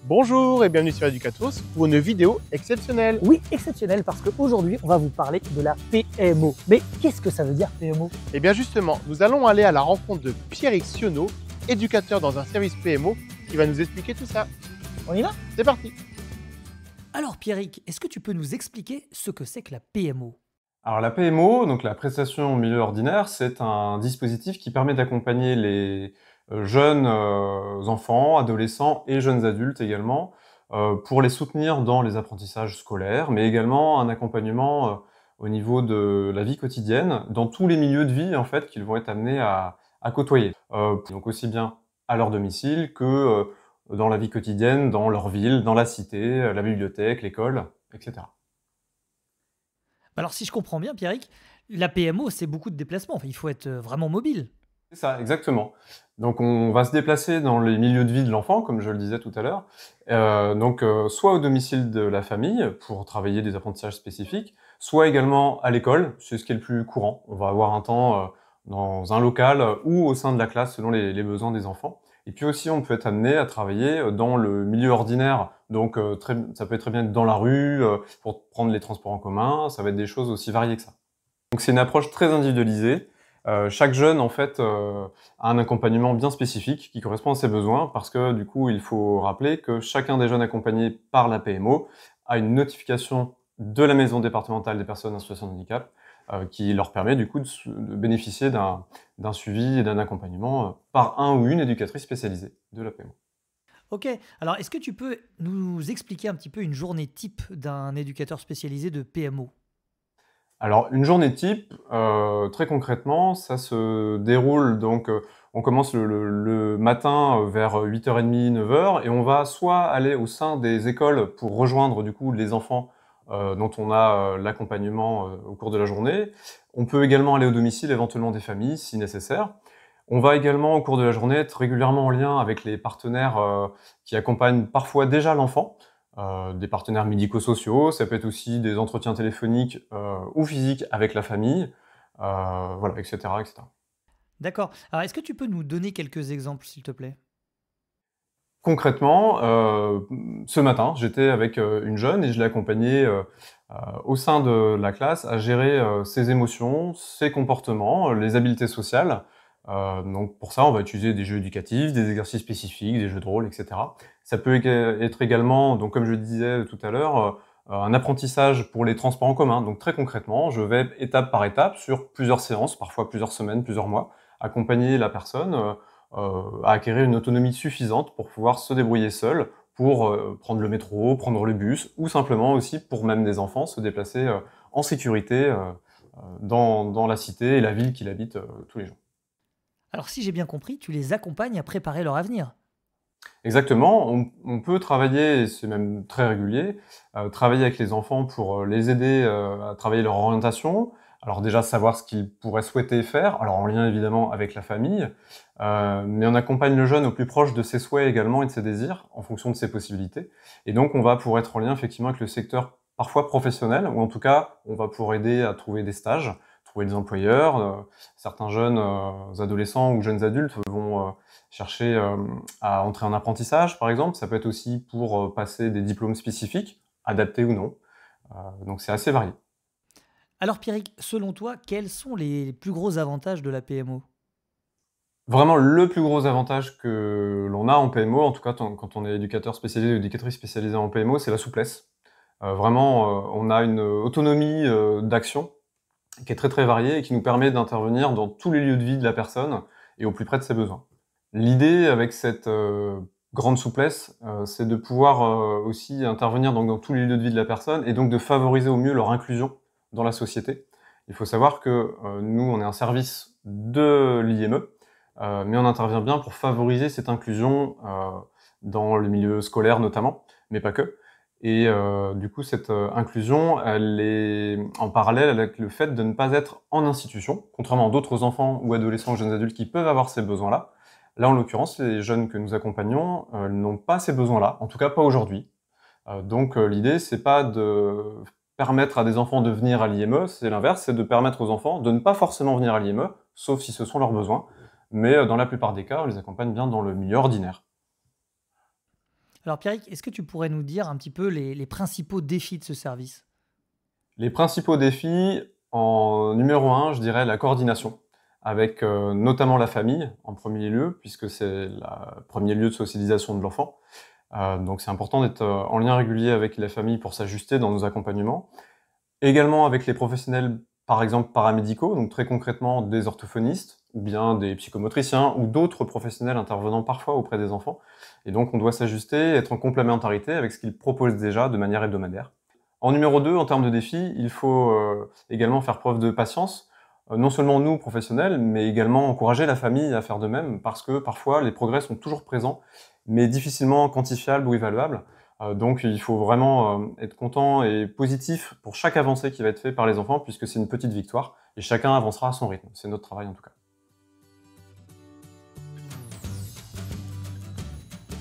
Bonjour et bienvenue sur Educatos pour une vidéo exceptionnelle. Oui, exceptionnel parce qu'aujourd'hui, on va vous parler de la PMO. Mais qu'est-ce que ça veut dire PMO? Et bien justement, nous allons aller à la rencontre de Pierrick Sionneau, éducateur dans un service PMO, qui va nous expliquer tout ça. On y va? C'est parti. Alors Pierrick, est-ce que tu peux nous expliquer ce que c'est que la PMO? Alors la PMO, donc la prestation au milieu ordinaire, c'est un dispositif qui permet d'accompagner les jeunes enfants, adolescents et jeunes adultes également, pour les soutenir dans les apprentissages scolaires, mais également un accompagnement au niveau de la vie quotidienne, dans tous les milieux de vie en fait qu'ils vont être amenés à côtoyer. Donc aussi bien à leur domicile que dans la vie quotidienne, dans leur ville, dans la cité, la bibliothèque, l'école, etc. Alors si je comprends bien Pierrick, la PMO c'est beaucoup de déplacements, enfin, il faut être vraiment mobile. C'est ça, exactement. Donc on va se déplacer dans les milieux de vie de l'enfant, comme je le disais tout à l'heure, soit au domicile de la famille pour travailler des apprentissages spécifiques, soit également à l'école, c'est ce qui est le plus courant. On va avoir un temps dans un local ou au sein de la classe selon les besoins des enfants. Et puis aussi on peut être amené à travailler dans le milieu ordinaire, donc ça peut être très bien dans la rue, pour prendre les transports en commun, ça va être des choses aussi variées que ça. Donc c'est une approche très individualisée. Chaque jeune, en fait, a un accompagnement bien spécifique qui correspond à ses besoins parce que, du coup, il faut rappeler que chacun des jeunes accompagnés par la PMO a une notification de la maison départementale des personnes en situation de handicap qui leur permet, du coup, de bénéficier d'un suivi et d'un accompagnement par un ou une éducatrice spécialisée de la PMO. Ok, alors est-ce que tu peux nous expliquer un petit peu une journée type d'un éducateur spécialisé de PMO? Alors, une journée type, très concrètement, ça se déroule donc, on commence le matin vers 8h30, 9h et on va soit aller au sein des écoles pour rejoindre du coup les enfants, dont on a, l'accompagnement, au cours de la journée. On peut également aller au domicile, éventuellement des familles, si nécessaire. On va également, au cours de la journée, être régulièrement en lien avec les partenaires, qui accompagnent parfois déjà l'enfant. Des partenaires médico-sociaux, ça peut être aussi des entretiens téléphoniques ou physiques avec la famille, voilà, etc., etc. D'accord. Alors est-ce que tu peux nous donner quelques exemples s'il te plaît? Concrètement, ce matin, j'étais avec une jeune et je l'ai accompagnée au sein de la classe à gérer ses émotions, ses comportements, les habiletés sociales. Donc pour ça, on va utiliser des jeux éducatifs, des exercices spécifiques, des jeux de rôle, etc. Ça peut être également, donc comme je le disais tout à l'heure, un apprentissage pour les transports en commun. Donc très concrètement, je vais étape par étape, sur plusieurs séances, parfois plusieurs semaines, plusieurs mois, accompagner la personne à acquérir une autonomie suffisante pour pouvoir se débrouiller seul, pour prendre le métro, prendre le bus, ou simplement aussi pour même des enfants se déplacer en sécurité dans la cité et la ville qu'il habite tous les jours. Alors si j'ai bien compris, tu les accompagnes à préparer leur avenir. Exactement, on peut travailler, et c'est même très régulier, travailler avec les enfants pour les aider à travailler leur orientation. Alors déjà savoir ce qu'ils pourraient souhaiter faire, alors en lien évidemment avec la famille, mais on accompagne le jeune au plus proche de ses souhaits également et de ses désirs, en fonction de ses possibilités. Et donc on va pouvoir être en lien effectivement avec le secteur parfois professionnel, ou en tout cas on va pouvoir aider à trouver des stages, trouver des employeurs. Certains jeunes adolescents ou jeunes adultes vont chercher à entrer en apprentissage, par exemple. Ça peut être aussi pour passer des diplômes spécifiques, adaptés ou non. Donc c'est assez varié. Alors Pierrick, selon toi, quels sont les plus gros avantages de la PMO? Vraiment, le plus gros avantage que l'on a en PMO, en tout cas quand on est éducateur spécialisé ou éducatrice spécialisée en PMO, c'est la souplesse. Vraiment, on a une autonomie d'action qui est très très variée et qui nous permet d'intervenir dans tous les lieux de vie de la personne et au plus près de ses besoins. L'idée avec cette grande souplesse, c'est de pouvoir aussi intervenir donc dans tous les lieux de vie de la personne et donc de favoriser au mieux leur inclusion dans la société. Il faut savoir que nous, on est un service de l'IME, mais on intervient bien pour favoriser cette inclusion dans le milieu scolaire notamment, mais pas que. Et du coup, cette inclusion, elle est en parallèle avec le fait de ne pas être en institution, contrairement à d'autres enfants ou adolescents ou jeunes adultes qui peuvent avoir ces besoins-là. Là, en l'occurrence, les jeunes que nous accompagnons n'ont pas ces besoins-là, en tout cas pas aujourd'hui. Donc l'idée, c'est pas de permettre à des enfants de venir à l'IME, c'est l'inverse, c'est de permettre aux enfants de ne pas forcément venir à l'IME, sauf si ce sont leurs besoins, mais dans la plupart des cas, on les accompagne bien dans le milieu ordinaire. Alors Pierrick, est-ce que tu pourrais nous dire un petit peu les principaux défis de ce service? Les principaux défis, en numéro 1, je dirais la coordination, avec notamment la famille en premier lieu, puisque c'est le premier lieu de socialisation de l'enfant. Donc c'est important d'être en lien régulier avec la famille pour s'ajuster dans nos accompagnements. Également avec les professionnels, par exemple paramédicaux, donc très concrètement des orthophonistes, ou bien des psychomotriciens, ou d'autres professionnels intervenant parfois auprès des enfants. Et donc on doit s'ajuster, être en complémentarité avec ce qu'ils proposent déjà de manière hebdomadaire. En numéro 2, en termes de défis, il faut également faire preuve de patience, non seulement nous, professionnels, mais également encourager la famille à faire de même, parce que parfois les progrès sont toujours présents, mais difficilement quantifiables ou évaluables. Donc il faut vraiment être content et positif pour chaque avancée qui va être faite par les enfants, puisque c'est une petite victoire, et chacun avancera à son rythme. C'est notre travail en tout cas.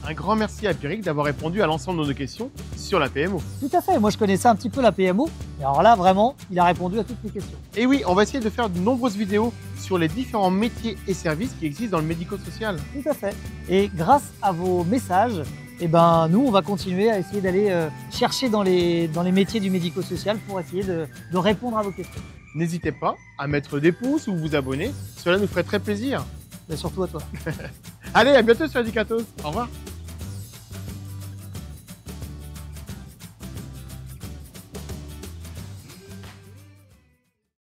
Un grand merci à Pierrick d'avoir répondu à l'ensemble de nos questions sur la PMO. Tout à fait, moi je connaissais un petit peu la PMO, et alors là vraiment, il a répondu à toutes les questions. Et oui, on va essayer de faire de nombreuses vidéos sur les différents métiers et services qui existent dans le médico-social. Tout à fait. Et grâce à vos messages, eh ben, nous on va continuer à essayer d'aller chercher dans les métiers du médico-social pour essayer de répondre à vos questions. N'hésitez pas à mettre des pouces ou vous abonner, cela nous ferait très plaisir. Et surtout à toi. Allez, à bientôt sur Educatos. Au revoir.